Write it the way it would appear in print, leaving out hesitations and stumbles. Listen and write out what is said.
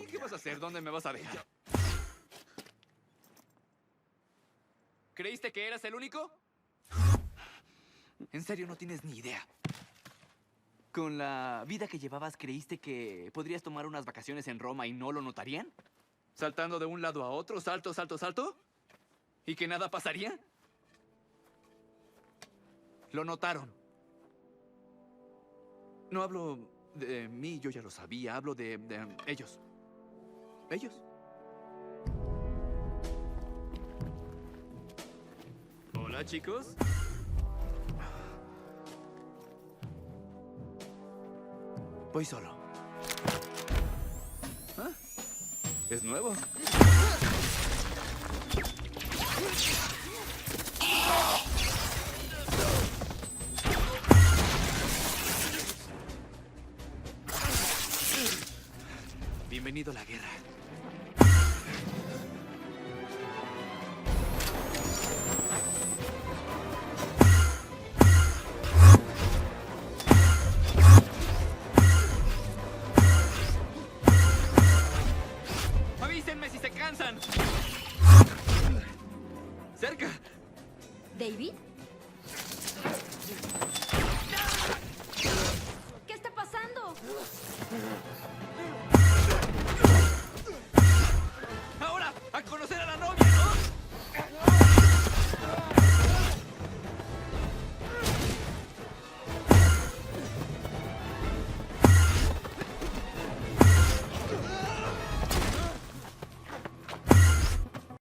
¿Qué vas a hacer? ¿Dónde me vas a dejar? ¿Creíste que eras el único? En serio, no tienes ni idea. ¿Con la vida que llevabas creíste que podrías tomar unas vacaciones en Roma y no lo notarían? ¿Saltando de un lado a otro, salto, salto, salto? ¿Y que nada pasaría? Lo notaron. No hablo de mí, yo ya lo sabía. Hablo de ellos. ¿Ellos? Hola, chicos. Voy solo. ¿Ah? Es nuevo. Bienvenido a la guerra. ¡Avísenme si se cansan! ¡Cerca! ¿David?